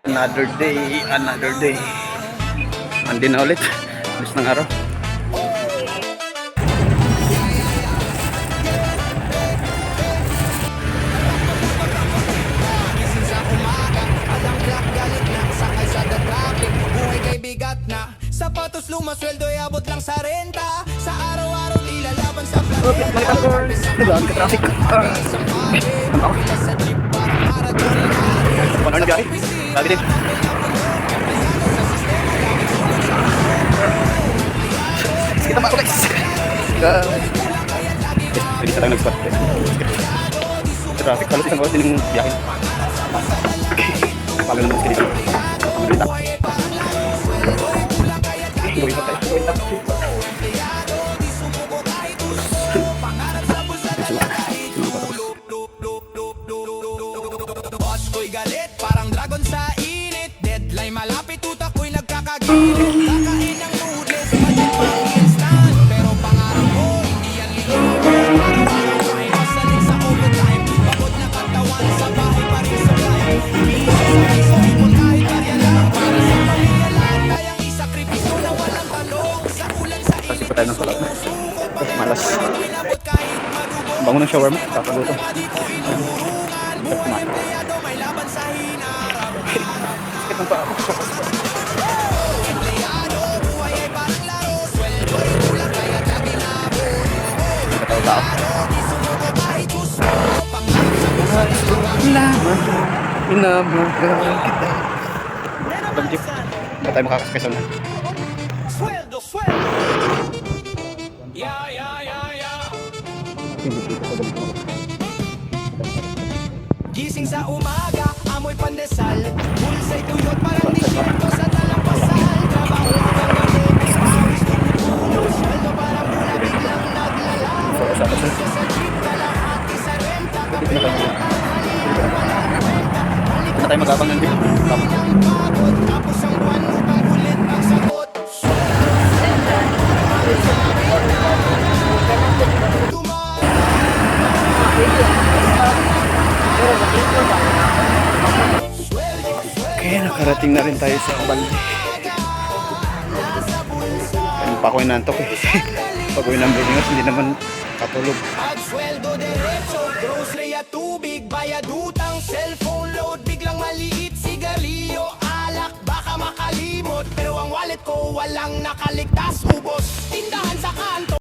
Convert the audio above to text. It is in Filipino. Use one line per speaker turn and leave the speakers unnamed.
Another day, another day. Mandi na ulit. Alis ng araw.
Sapatos luma, sweldo ay abot lang sa renta. Sa araw-araw ilalaban sa plan.
Nagaan ka traffic. Paano na biyahe? Sabi din. Kita pa ako guys. Pwede sa tayo nag-spot. Traffic halos isang oras din yung biyahe. Palo naman sa dito. Pagbalita. Gawin na tayo. Gawin na tayo.
Boss ko'y galit, parang dragon sa init. Deadline malapit, utak ko'y nagkakagilid. Kakain ng noodles, budget pang instant. Pero pangarap ko, hindi yan liliit. Araw-araw ay masalit sa overtime. Pagod na katawan, sa bahay pa rin sa life. Minsan sa ipon kahit barya lang. Para sa pamilya lang, kayang isakripisyo na walang talong. Sa ulan, sa
Kasi
init,
pa tayo ng salat. Malas.
inabot kahit madugo.
Bango ng shawarma. Kakaguto.
Empleyado may laban sa hinarap.
Sakit ng paa ako.
Empleyado, buhay ay parang laro. Sweldo ay kulang kaya lagi nabot.
Kataw-tao.
Di sumuko kahit gusto. Pangarap sa buhay.
Inabagal kita. Abang jeep. Ba tayo makakasakay sa una?
Sweldo, sweldo. Yeah. Gising sa umaga, amoy pandesal. Bulsa'y tuyot parang disyerto sa talampasal. Trabaho hanggang gabi, pawis tumutulong. Sweldo parang mula biglang naglala. Isa sa jeep, kalahati sa renta. Kape at tanghalian, walang kwenta.
Hindi na tayo mag-abang ng jeep. Tapos.
Pagod, tapos ang buwan mo pagulit ang sagot.
Okay, nakarating na rin tayo sa Balde. Ano pa ako inantok eh. Pag uwi ng Burgos, hindi naman katulog.
At sweldo derecho, grocery at tubig, bayad utang, cellphone load, biglang maliit, sigarilyo, alak, baka makalimot. Pero ang wallet ko walang nakaligtas, ubos, tindahan sa kanto.